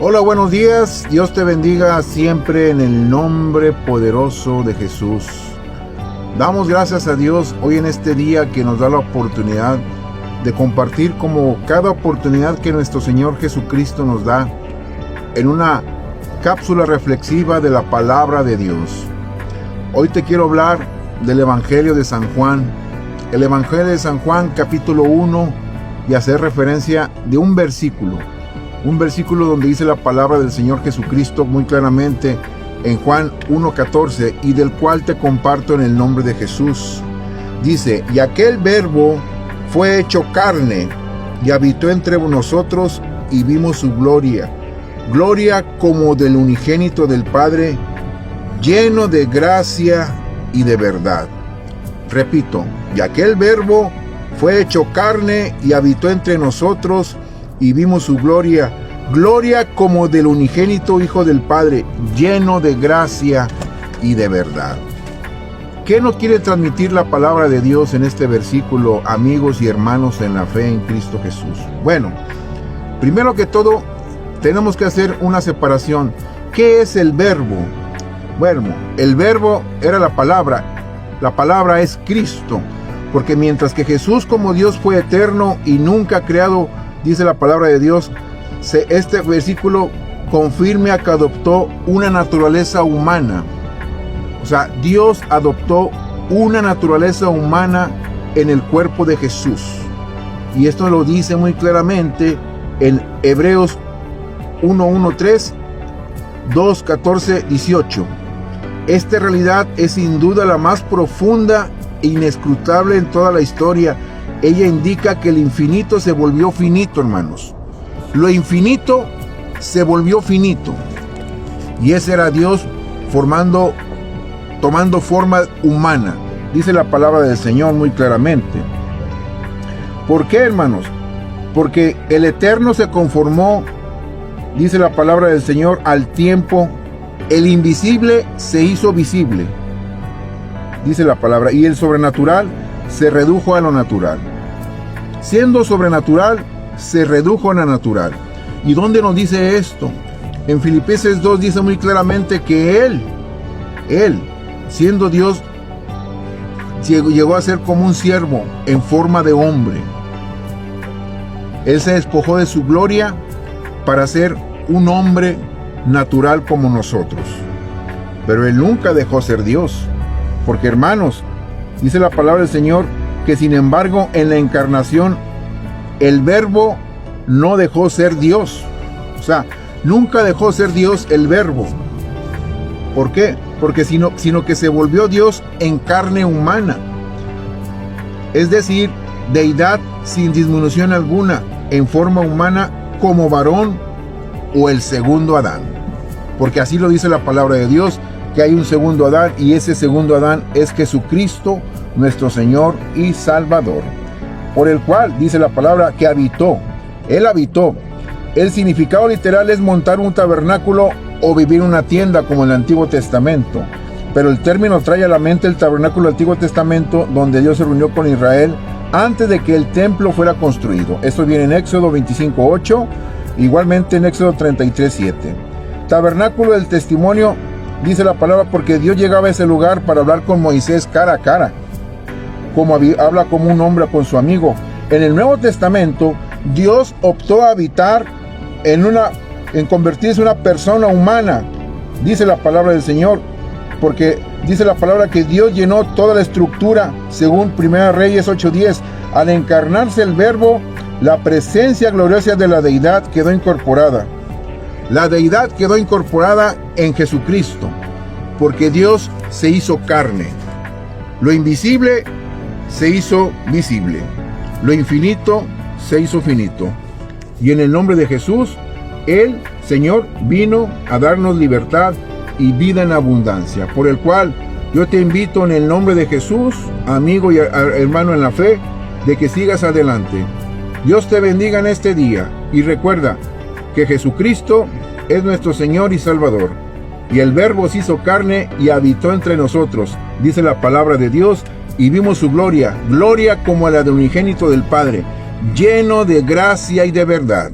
Hola, buenos días. Dios te bendiga siempre en el nombre poderoso de Jesús. Damos gracias a Dios hoy en este día que nos da la oportunidad de compartir como cada oportunidad que nuestro Señor Jesucristo nos da en una cápsula reflexiva de la palabra de Dios. Hoy te quiero hablar del Evangelio de San Juan. El Evangelio de San Juan, capítulo 1, y hacer referencia de un versículo donde dice la palabra del Señor Jesucristo muy claramente en Juan 1:14, y del cual te comparto en el nombre de Jesús. Dice: y aquel verbo fue hecho carne y habitó entre nosotros, y vimos su gloria, gloria como del unigénito del Padre, lleno de gracia y de verdad. Repito: y aquel verbo fue hecho carne y habitó entre nosotros, y vimos su gloria, gloria como del unigénito Hijo del Padre, lleno de gracia y de verdad. ¿Qué nos quiere transmitir la palabra de Dios en este versículo, amigos y hermanos en la fe en Cristo Jesús? Bueno, primero que todo, tenemos que hacer una separación. ¿Qué es el verbo? Bueno, el verbo era la palabra es Cristo, porque mientras que Jesús como Dios fue eterno y nunca creado, dice la palabra de Dios, este versículo confirma que adoptó una naturaleza humana. O sea, Dios adoptó una naturaleza humana en el cuerpo de Jesús. Y esto lo dice muy claramente en Hebreos 1:1-3, 2:14-18. Esta realidad es sin duda la más profunda e inescrutable en toda la historia. Ella indica que el infinito se volvió finito, hermanos. Lo infinito se volvió finito. Y ese era Dios tomando forma humana. Dice la palabra del Señor muy claramente. ¿Por qué, hermanos? Porque el eterno se conformó, dice la palabra del Señor, al tiempo. El invisible se hizo visible, dice la palabra, y el sobrenatural se redujo a lo natural. Siendo sobrenatural, se redujo a lo natural. ¿Y dónde nos dice esto? En Filipenses 2 dice muy claramente que Él, siendo Dios, llegó a ser como un siervo en forma de hombre. Él se despojó de su gloria para ser un hombre natural como nosotros. Pero Él nunca dejó ser Dios. Porque, hermanos, dice la palabra del Señor que sin embargo en la encarnación el verbo no dejó ser Dios. O sea, nunca dejó ser Dios el verbo. ¿Por qué? Porque sino que se volvió Dios en carne humana. Es decir, deidad sin disminución alguna, en forma humana, como varón o el segundo Adán. Porque así lo dice la palabra de Dios, que hay un segundo Adán, y ese segundo Adán es Jesucristo, nuestro Señor y Salvador, por el cual dice la palabra que habitó. Él habitó. El significado literal es montar un tabernáculo o vivir en una tienda como en el Antiguo Testamento, pero el término trae a la mente el tabernáculo del Antiguo Testamento, donde Dios se reunió con Israel antes de que el templo fuera construido. Esto viene en Éxodo 25:8, igualmente en Éxodo 33:7. Tabernáculo del testimonio, dice la palabra, porque Dios llegaba a ese lugar para hablar con Moisés cara a cara, como habla como un hombre con su amigo. En el Nuevo Testamento, Dios optó a habitar en convertirse en una persona humana, dice la palabra del Señor, porque dice la palabra que Dios llenó toda la estructura, según 1 Reyes 8:10. Al encarnarse el verbo, la presencia gloriosa de la deidad quedó incorporada. La deidad quedó incorporada en Jesucristo, porque Dios se hizo carne. Lo invisible se hizo visible. Lo infinito se hizo finito. Y en el nombre de Jesús, el Señor vino a darnos libertad y vida en abundancia, por el cual yo te invito en el nombre de Jesús, amigo y hermano en la fe, de que sigas adelante. Dios te bendiga en este día, y recuerda que Jesucristo es nuestro Señor y Salvador, y el Verbo se hizo carne y habitó entre nosotros, dice la palabra de Dios, y vimos su gloria, gloria como la de unigénito del Padre, lleno de gracia y de verdad.